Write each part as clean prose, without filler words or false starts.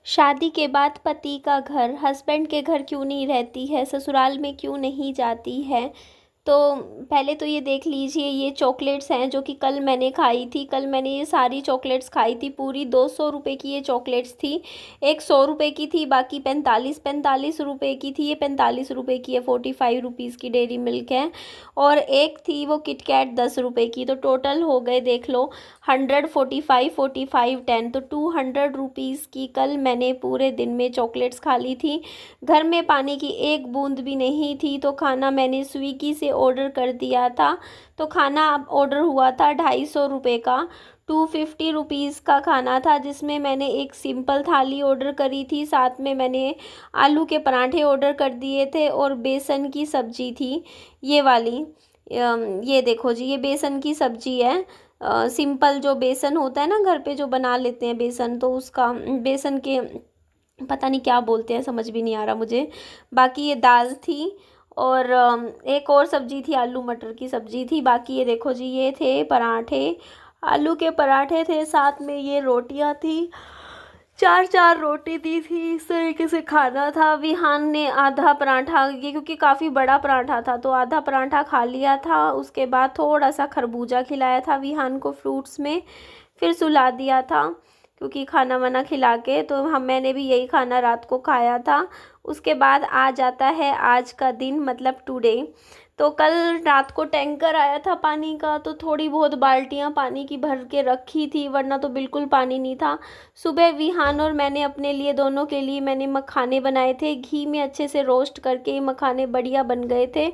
शादी के बाद पति का घर हस्बैंड के घर क्यों नहीं रहती है, ससुराल में क्यों नहीं जाती है। तो पहले तो ये देख लीजिए, ये चॉकलेट्स हैं जो कि कल मैंने खाई थी। कल मैंने ये सारी चॉकलेट्स खाई थी, पूरी 200 रुपये की ये चॉकलेट्स थी। एक 100 रुपये की थी, बाकी 45 रुपये की थी। ये 45 रुपये की है, 45 रुपीज़ की डेयरी मिल्क है। और एक थी वो किटकैट 10 रुपये की। तो टोटल हो गए देख लो 145, 45, 10, तो 200 रुपीज़ की कल मैंने पूरे दिन में चॉकलेट्स खा ली थी। घर में पानी की एक बूंद भी नहीं थी। तो खाना मैंने स्विगी से ऑर्डर कर दिया था। तो खाना ऑर्डर हुआ था 250 रुपये का, 250 रुपीज़ का खाना था, जिसमें मैंने एक सिंपल थाली ऑर्डर करी थी। साथ में मैंने आलू के पराठे ऑर्डर कर दिए थे और बेसन की सब्ज़ी थी, ये वाली। ये देखो जी, ये बेसन की सब्ज़ी है। सिंपल जो बेसन होता है ना, घर पे जो बना लेते हैं बेसन, तो उसका बेसन के पता नहीं क्या बोलते हैं, समझ भी नहीं आ रहा मुझे। बाकी ये दाल थी और एक और सब्ज़ी थी, आलू मटर की सब्ज़ी थी। बाकी ये देखो जी, ये थे पराठे, आलू के पराठे थे। साथ में ये रोटियां थी, 4-4 रोटी दी थी। इस तरीके से खाना था। विहान ने आधा पराठा, ये क्योंकि काफ़ी बड़ा पराठा था, तो आधा पराठा खा लिया था। उसके बाद थोड़ा सा खरबूजा खिलाया था विहान को फ्रूट्स में, फिर सुला दिया था क्योंकि खाना वाना खिला के। तो मैंने भी यही खाना रात को खाया था। उसके बाद आ जाता है आज का दिन, मतलब टुडे। तो कल रात को टैंकर आया था पानी का, तो थोड़ी बहुत बाल्टियां पानी की भर के रखी थी, वरना तो बिल्कुल पानी नहीं था। सुबह विहान और मैंने अपने लिए, दोनों के लिए मैंने मखाने बनाए थे, घी में अच्छे से रोस्ट करके। ये मखाने बढ़िया बन गए थे,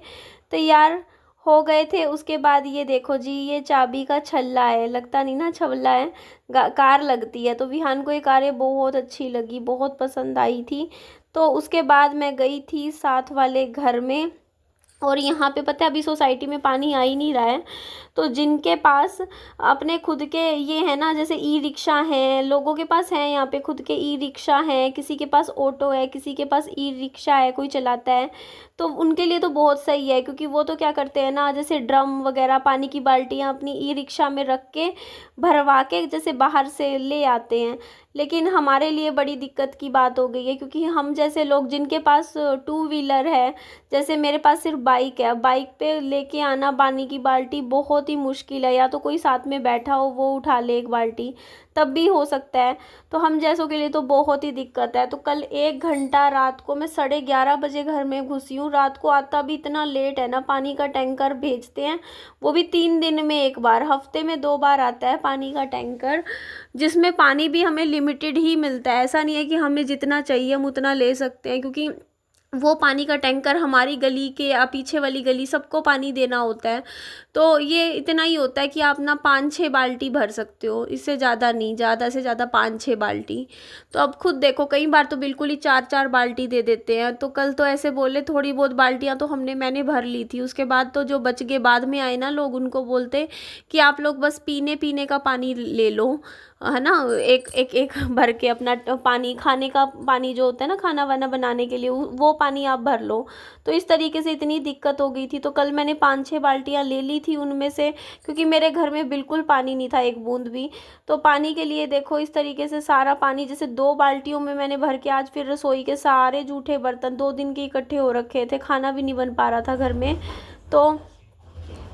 तैयार हो गए थे। उसके बाद ये देखो जी, ये चाबी का छल्ला है, लगता नहीं ना छल्ला है, कार लगती है। तो विहान को ये कारें बहुत अच्छी लगी, बहुत पसंद आई थी। तो उसके बाद मैं गई थी साथ वाले घर में। और यहाँ पे पता है अभी सोसाइटी में पानी आ ही नहीं रहा है। तो जिनके पास अपने खुद के ये है ना, जैसे ई रिक्शा हैं, लोगों के पास हैं यहाँ पे खुद के ई रिक्शा हैं, किसी के पास ऑटो है, किसी के पास ई रिक्शा है, कोई चलाता है, तो उनके लिए तो बहुत सही है। क्योंकि वो तो क्या करते हैं ना, जैसे ड्रम वगैरह, पानी की बाल्टियाँ अपनी ई रिक्शा में रख के भरवा के जैसे बाहर से ले आते हैं। लेकिन हमारे लिए बड़ी दिक्कत की बात हो गई है, क्योंकि हम जैसे लोग जिनके पास टू व्हीलर है, जैसे मेरे पास सिर्फ बाइक है, बाइक पे लेके आना पानी की बाल्टी बहुत ही मुश्किल है। या तो कोई साथ में बैठा हो वो उठा ले एक बाल्टी, तब भी हो सकता है। तो हम जैसों के लिए तो बहुत ही दिक्कत है। तो कल 1 घंटा रात को मैं 11:30 बजे घर में घुसी हूँ। रात को आता भी इतना लेट है ना, पानी का टैंकर भेजते हैं, वो भी 3 दिन में एक बार, हफ्ते में 2 बार आता है पानी का टैंकर, जिसमें पानी भी हमें लिमिटेड ही मिलता है। ऐसा नहीं है कि हमें जितना चाहिए हम उतना ले सकते हैं, क्योंकि वो पानी का टैंकर हमारी गली के या पीछे वाली गली सबको पानी देना होता है। तो ये इतना ही होता है कि आप ना 5-6 बाल्टी भर सकते हो, इससे ज़्यादा नहीं, ज़्यादा से ज़्यादा 5-6 बाल्टी। तो अब खुद देखो, कई बार तो बिल्कुल ही 4-4 बाल्टी दे देते हैं। तो कल तो ऐसे बोले, थोड़ी बहुत बाल्टियाँ तो मैंने भर ली थी। उसके बाद तो जो बच गए, बाद में आए ना लोग, उनको बोलते कि आप लोग बस पीने पीने का पानी ले लो, है ना, एक एक एक भर के अपना पानी, खाने का पानी जो होता है ना, खाना वाना बनाने के लिए, वो पानी आप भर लो। तो इस तरीके से इतनी दिक्कत हो गई थी। तो कल मैंने 5-6 बाल्टियाँ ले ली थी उनमें से, क्योंकि मेरे घर में बिल्कुल पानी नहीं था, एक बूंद भी। तो पानी के लिए देखो इस तरीके से सारा पानी, जैसे 2 बाल्टियों में मैंने भर के, आज फिर रसोई के सारे जूठे बर्तन 2 दिन के इकट्ठे हो रखे थे, खाना भी नहीं बन पा रहा था घर में। तो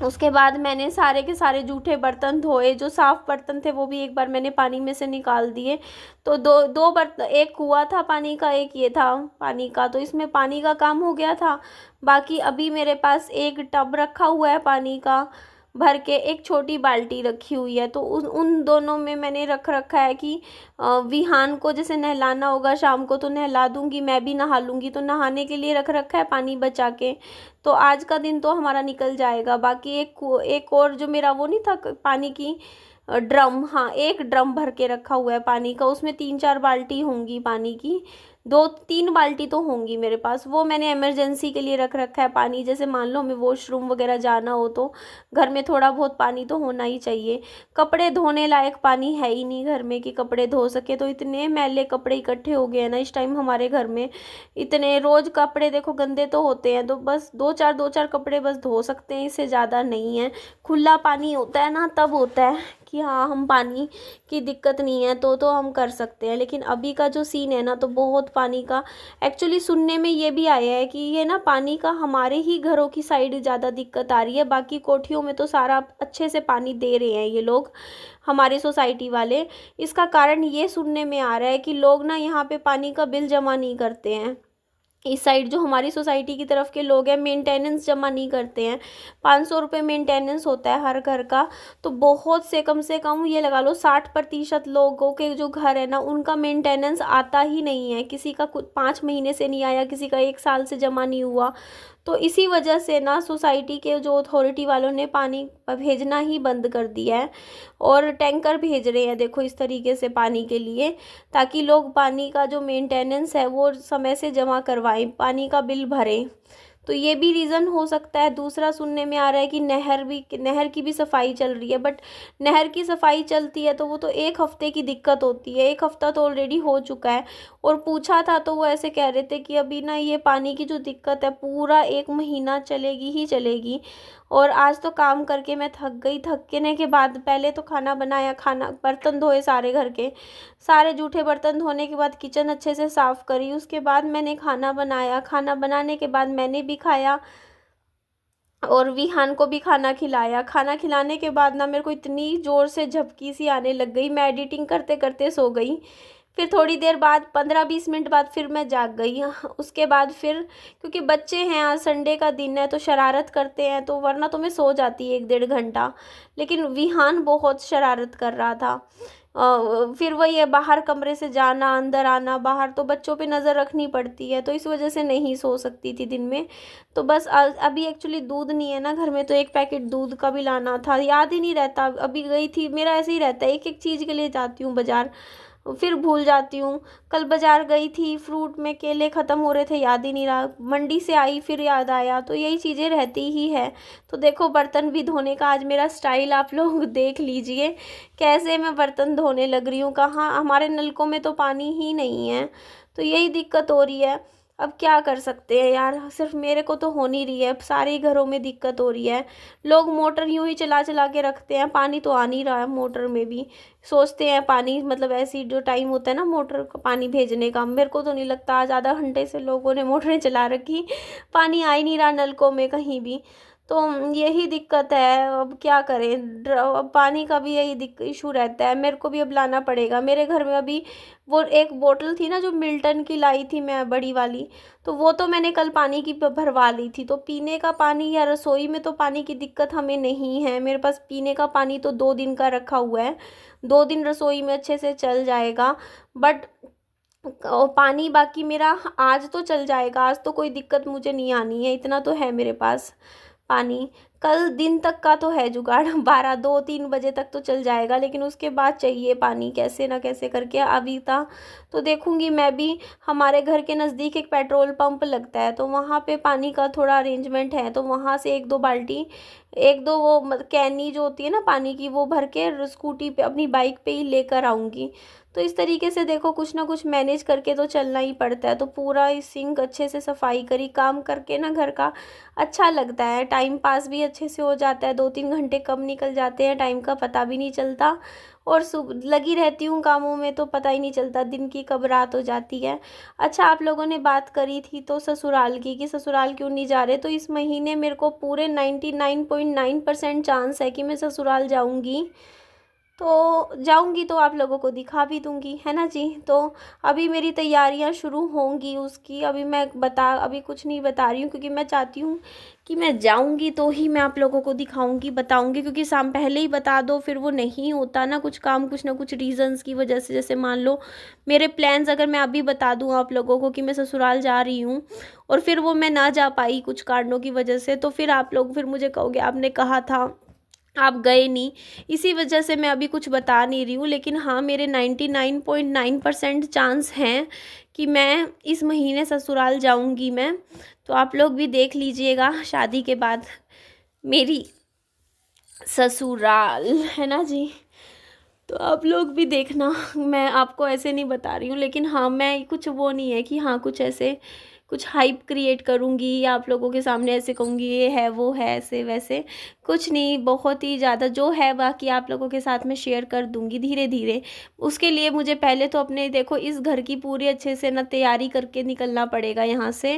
उसके बाद मैंने सारे के सारे जूठे बर्तन धोए, जो साफ़ बर्तन थे वो भी एक बार मैंने पानी में से निकाल दिए। तो दो दो बर्तन, एक कुआँ था पानी का, एक ये था पानी का, तो इसमें पानी का काम हो गया था। बाकी अभी मेरे पास एक टब रखा हुआ है पानी का भर के, एक छोटी बाल्टी रखी हुई है। तो उन दोनों में मैंने रख रखा है कि विहान को जैसे नहलाना होगा शाम को तो नहला दूंगी, मैं भी नहा लूँगी, तो नहाने के लिए रख रखा है पानी बचा के। तो आज का दिन तो हमारा निकल जाएगा। बाकी एक और जो मेरा वो नहीं था पानी की ड्रम, हाँ, एक ड्रम भर के रखा हुआ है पानी का, उसमें 3-4 बाल्टी होंगी पानी की, 2-3 बाल्टी तो होंगी मेरे पास। वो मैंने इमरजेंसी के लिए रख रखा है पानी, जैसे मान लो हमें वॉशरूम वगैरह जाना हो तो घर में थोड़ा बहुत पानी तो होना ही चाहिए। कपड़े धोने लायक पानी है ही नहीं घर में कि कपड़े धो सके, तो इतने मैले कपड़े इकट्ठे हो गए हैं ना इस टाइम हमारे घर में। इतने रोज़ कपड़े देखो गंदे तो होते हैं, तो बस दो चार कपड़े बस धो सकते हैं, इससे ज़्यादा नहीं है। खुला पानी होता है ना तब होता है कि हाँ हम पानी की दिक्कत नहीं है तो हम कर सकते हैं। लेकिन अभी का जो सीन है ना तो बहुत पानी का एक्चुअली सुनने में ये भी आया है कि ये ना पानी का हमारे ही घरों की साइड ज़्यादा दिक्कत आ रही है, बाकी कोठियों में तो सारा अच्छे से पानी दे रहे हैं ये लोग, हमारे सोसाइटी वाले। इसका कारण ये सुनने में आ रहा है कि लोग ना यहाँ पे पानी का बिल जमा नहीं करते हैं। इस साइड जो हमारी सोसाइटी की तरफ के लोग हैं मेंटेनेंस जमा नहीं करते हैं। 500 रुपये मेंटेनेंस होता है हर घर का। तो बहुत से कम ये लगा लो 60% लोगों के जो घर है ना उनका मेंटेनेंस आता ही नहीं है। किसी का कुछ 5 महीने से नहीं आया, किसी का 1 साल से जमा नहीं हुआ। तो इसी वजह से ना सोसाइटी के जो अथॉरिटी वालों ने पानी भेजना ही बंद कर दिया है और टैंकर भेज रहे हैं देखो इस तरीके से पानी के लिए, ताकि लोग पानी का जो मेंटेनेंस है वो समय से जमा करवाएं, पानी का बिल भरें। तो ये भी रीज़न हो सकता है। दूसरा सुनने में आ रहा है कि नहर की भी सफाई चल रही है, बट नहर की सफाई चलती है तो वो तो 1 हफ्ते की दिक्कत होती है। 1 हफ्ता तो ऑलरेडी हो चुका है और पूछा था तो वो ऐसे कह रहे थे कि अभी ना ये पानी की जो दिक्कत है पूरा 1 महीना चलेगी ही चलेगी। और आज तो काम करके मैं थक गई। थकने के बाद पहले तो खाना बनाया, खाना बर्तन धोए सारे घर के, सारे जूठे बर्तन धोने के बाद किचन अच्छे से साफ़ करी। उसके बाद मैंने खाना बनाया, खाना बनाने के बाद मैंने भी खाया और विहान को भी खाना खिलाया। खाना खिलाने के बाद ना मेरे को इतनी ज़ोर से झपकी सी आने लग गई, मैं एडिटिंग करते करते सो गई। फिर थोड़ी देर बाद 15-20 मिनट बाद फिर मैं जाग गई। उसके बाद फिर क्योंकि बच्चे हैं, आज संडे का दिन है तो शरारत करते हैं, तो वरना तो मैं सो जाती 1-1.5 घंटा। लेकिन विहान बहुत शरारत कर रहा था। फिर वही है, बाहर कमरे से जाना अंदर आना, बाहर तो बच्चों पे नज़र रखनी पड़ती है, तो इस वजह से नहीं सो सकती थी दिन में। तो बस अभी एक्चुअली दूध नहीं है ना घर में, तो 1 पैकेट दूध का भी लाना था, याद ही नहीं रहता। अभी गई थी, मेरा ऐसे ही रहता है, एक एक चीज़ के लिए जाती हूँ बाज़ार फिर भूल जाती हूँ। कल बाज़ार गई थी, फ्रूट में केले ख़त्म हो रहे थे, याद ही नहीं रहा। मंडी से आई फिर याद आया, तो यही चीज़ें रहती ही है। तो देखो बर्तन भी धोने का आज मेरा स्टाइल आप लोग देख लीजिए कैसे मैं बर्तन धोने लग रही हूँ। कहाँ हमारे नलकों में तो पानी ही नहीं है, तो यही दिक्कत हो रही है। अब क्या कर सकते हैं यार, सिर्फ मेरे को तो हो नहीं रही है, सारे ही घरों में दिक्कत हो रही है। लोग मोटर यूं ही चला चला के रखते हैं, पानी तो आ नहीं रहा है मोटर में भी। सोचते हैं पानी मतलब ऐसी जो टाइम होता है ना मोटर का पानी भेजने का, मेरे को तो नहीं लगता। आज आधा घंटे से लोगों ने मोटरें चला रखी, पानी आ ही नहीं रहा नलकों में कहीं भी। तो यही दिक्कत है, अब क्या करें। अब पानी का भी यही इशू रहता है। मेरे को भी अब लाना पड़ेगा। मेरे घर में अभी वो एक बोतल थी ना जो मिल्टन की लाई थी मैं बड़ी वाली, तो वो तो मैंने कल पानी की भरवा ली थी। तो पीने का पानी या रसोई में तो पानी की दिक्कत हमें नहीं है। मेरे पास पीने का पानी तो 2 दिन का रखा हुआ है, 2 दिन रसोई में अच्छे से चल जाएगा। बट पानी बाकी मेरा आज तो चल जाएगा, आज तो कोई दिक्कत मुझे नहीं आनी है, इतना तो है मेरे पास पानी। कल दिन तक का तो है जुगाड़, 2-3 बजे तक तो चल जाएगा, लेकिन उसके बाद चाहिए पानी कैसे ना कैसे करके। अभी था तो देखूंगी मैं भी। हमारे घर के नज़दीक एक पेट्रोल पंप लगता है, तो वहाँ पे पानी का थोड़ा अरेंजमेंट है, तो वहाँ से 1-2 बाल्टी 1-2 वो कैनी जो होती है ना पानी की, वो भर के स्कूटी पे अपनी बाइक पे ही लेकर आऊँगी। तो इस तरीके से देखो कुछ ना कुछ मैनेज करके तो चलना ही पड़ता है। तो पूरा इस सिंक अच्छे से सफाई करी, काम करके ना घर का अच्छा लगता है, टाइम पास भी अच्छे से हो जाता है। 2-3 घंटे कब निकल जाते हैं टाइम का पता भी नहीं चलता। और लगी रहती हूँ कामों में तो पता ही नहीं चलता दिन की कब रात हो जाती है। अच्छा, आप लोगों ने बात करी थी तो ससुराल की, कि ससुराल क्यों नहीं जा रहे, तो इस महीने मेरे को पूरे 99.9% चांस है कि मैं ससुराल जाऊँगी। तो जाऊंगी तो आप लोगों को दिखा भी दूंगी, है ना जी। तो अभी मेरी तैयारियां शुरू होंगी उसकी। अभी कुछ नहीं बता रही हूँ, क्योंकि मैं चाहती हूँ कि मैं जाऊंगी तो ही मैं आप लोगों को दिखाऊंगी, बताऊंगी। क्योंकि शाम पहले ही बता दो फिर वो नहीं होता ना, कुछ काम कुछ ना कुछ रीज़न्स की वजह से। जैसे मान लो मेरे प्लान्स अगर मैं अभी बता दूँ आप लोगों को कि मैं ससुराल जा रही हूँ और फिर वो मैं ना जा पाई कुछ कारणों की वजह से, तो फिर आप लोग फिर मुझे कहोगे आपने कहा था आप गए नहीं, इसी वजह से मैं अभी कुछ बता नहीं रही हूँ। लेकिन हाँ, मेरे 99.9% चांस हैं कि मैं इस महीने ससुराल जाऊँगी मैं। तो आप लोग भी देख लीजिएगा शादी के बाद मेरी ससुराल, है ना जी। तो आप लोग भी देखना, मैं आपको ऐसे नहीं बता रही हूँ, लेकिन हाँ, मैं कुछ वो नहीं है कि हाँ कुछ ऐसे कुछ हाइप क्रिएट करूँगी या आप लोगों के सामने ऐसे कहूँगी ये है वो है ऐसे वैसे, कुछ नहीं। बहुत ही ज़्यादा जो है बाकी आप लोगों के साथ में शेयर कर दूँगी धीरे धीरे। उसके लिए मुझे पहले तो अपने देखो इस घर की पूरी अच्छे से ना तैयारी करके निकलना पड़ेगा यहाँ से।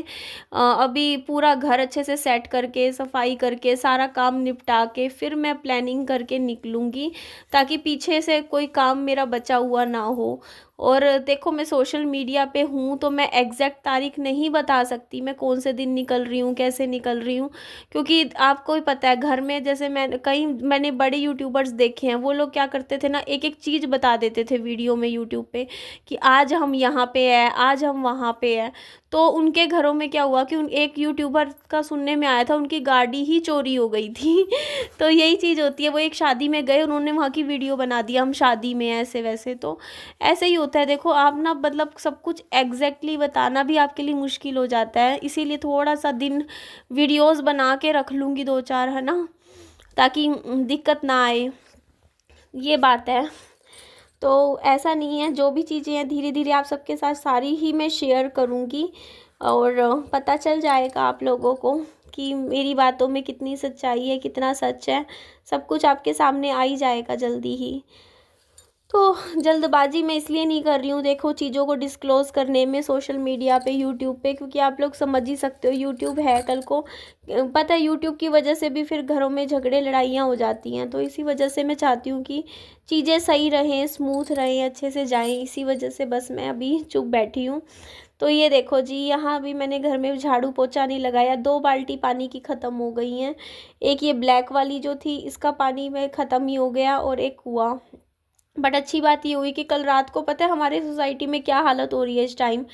अभी पूरा घर अच्छे से सेट करके सफाई करके सारा काम निपटा के फिर मैं प्लानिंग करके निकलूँगी, ताकि पीछे से कोई काम मेरा बचा हुआ ना हो। और देखो मैं सोशल मीडिया पे हूँ तो मैं एग्जैक्ट तारीख नहीं बता सकती मैं कौन से दिन निकल रही हूँ कैसे निकल रही हूँ, क्योंकि आपको ही पता है घर में जैसे मैंने बड़े यूट्यूबर्स देखे हैं, वो लोग क्या करते थे ना एक एक चीज़ बता देते थे वीडियो में यूट्यूब पे कि आज हम यहाँ पे हैं आज हम वहाँ पे हैं। तो उनके घरों में क्या हुआ कि उन एक यूट्यूबर का सुनने में आया था उनकी गाड़ी ही चोरी हो गई थी तो यही चीज़ होती है, वो एक शादी में गए उन्होंने वहाँ की वीडियो बना दिया हम शादी में ऐसे वैसे। तो ऐसे ही होता है देखो आप ना मतलब सब कुछ एग्जैक्टली बताना भी आपके लिए मुश्किल हो जाता है, इसीलिए थोड़ा सा दिन वीडियोस बना के रख लूँगी 2-4, है ना, ताकि दिक्कत ना आए, ये बात है। तो ऐसा नहीं है, जो भी चीज़ें हैं धीरे धीरे आप सबके साथ सारी ही मैं शेयर करूँगी और पता चल जाएगा आप लोगों को कि मेरी बातों में कितनी सच्चाई है कितना सच है, सब कुछ आपके सामने आ ही जाएगा जल्दी ही। तो जल्दबाजी मैं इसलिए नहीं कर रही हूँ देखो चीज़ों को डिस्क्लोज़ करने में सोशल मीडिया पे यूट्यूब पे, क्योंकि आप लोग समझ ही सकते हो यूट्यूब है कल को पता है यूट्यूब की वजह से भी फिर घरों में झगड़े लड़ाइयाँ हो जाती हैं। तो इसी वजह से मैं चाहती हूँ कि चीज़ें सही रहें स्मूथ रहें अच्छे से जाएँ, इसी वजह से बस मैं अभी चुप बैठी हूँ। तो ये देखो जी यहाँ भी मैंने घर में झाड़ू पोछा नहीं लगाया, 2 बाल्टी पानी की ख़त्म हो गई हैं। एक ये ब्लैक वाली जो थी इसका पानी में ख़त्म ही हो गया और एक हुआ। बट अच्छी बात ये हुई कि कल रात को पता है हमारे सोसाइटी में क्या हालत हो रही है इस टाइम,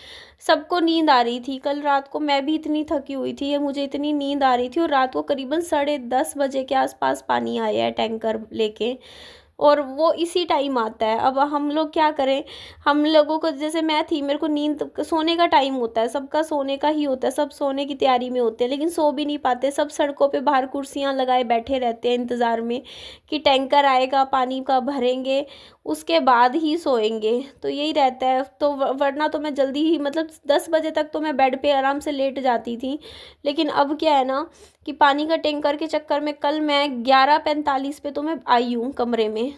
सबको नींद आ रही थी। कल रात को मैं भी इतनी थकी हुई थी या मुझे इतनी नींद आ रही थी और रात को करीबन 10:30 बजे के आसपास पानी आया है टैंकर लेके, और वो इसी टाइम आता है। अब हम लोग क्या करें, हम लोगों को जैसे मैं थी मेरे को नींद सोने का टाइम होता है, सबका सोने का ही होता है, सब सोने की तैयारी में होते हैं लेकिन सो भी नहीं पाते, सब सड़कों पे बाहर कुर्सियां लगाए बैठे रहते हैं इंतज़ार में कि टैंकर आएगा पानी का भरेंगे उसके बाद ही सोएंगे। तो यही रहता है। तो वरना तो मैं जल्दी ही मतलब 10 बजे तक तो मैं बेड पे आराम से लेट जाती थी, लेकिन अब क्या है ना कि पानी का टैंकर के चक्कर में कल मैं 11:45 पे तो मैं आई हूँ कमरे में,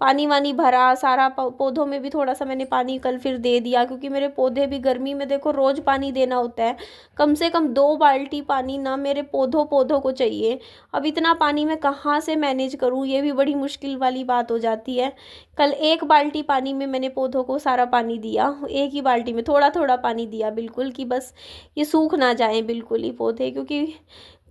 पानी वानी भरा सारा, पौधों में भी थोड़ा सा मैंने पानी कल फिर दे दिया, क्योंकि मेरे पौधे भी गर्मी में देखो रोज़ पानी देना होता है, कम से कम 2 बाल्टी पानी ना मेरे पौधों पौधों को चाहिए। अब इतना पानी मैं कहाँ से मैनेज करूँ, ये भी बड़ी मुश्किल वाली बात हो जाती है। कल 1 बाल्टी पानी में मैंने पौधों को सारा पानी दिया, एक ही बाल्टी में थोड़ा थोड़ा पानी दिया बिल्कुल, कि बस ये सूख ना जाए बिल्कुल ही पौधे, क्योंकि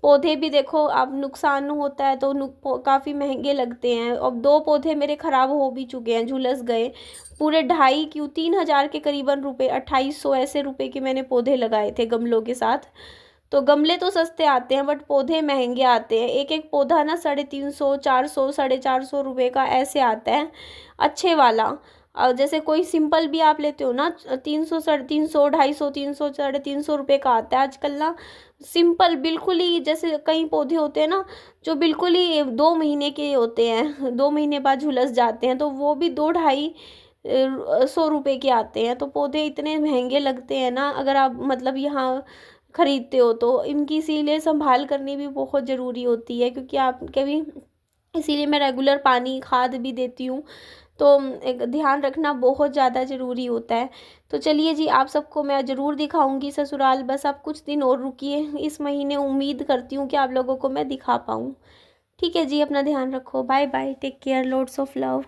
पौधे भी देखो अब नुकसान होता है तो काफ़ी महंगे लगते हैं। अब 2 पौधे मेरे ख़राब हो भी चुके हैं, झुलस गए पूरे, 2.5 क्यों 3,000 के करीबन रुपए, 2800 ऐसे रुपए के मैंने पौधे लगाए थे गमलों के साथ। तो गमले तो सस्ते आते हैं बट पौधे महंगे आते हैं, एक एक पौधा ना 350 400 450 रुपये का ऐसे आता है अच्छे वाला। और जैसे कोई सिंपल भी आप लेते हो ना 300 350 250 300 350 रुपये का आता है आजकल ना, सिंपल बिल्कुल ही, जैसे कई पौधे होते हैं ना जो बिल्कुल ही 2 महीने के होते हैं, 2 महीने बाद झुलस जाते हैं, तो वो भी 2-250 रुपये के आते हैं। तो पौधे इतने महंगे लगते हैं ना अगर आप मतलब यहाँ खरीदते हो तो इनकी इसीलिए संभाल करनी भी बहुत ज़रूरी होती है, क्योंकि आप कभी, इसीलिए मैं रेगुलर पानी खाद भी देती हूँ। तो एक ध्यान रखना बहुत ज़्यादा ज़रूरी होता है। तो चलिए जी आप सबको मैं ज़रूर दिखाऊंगी ससुराल, बस आप कुछ दिन और रुकिए, इस महीने उम्मीद करती हूँ कि आप लोगों को मैं दिखा पाऊँ। ठीक है जी, अपना ध्यान रखो, bye bye, take care, lots of love.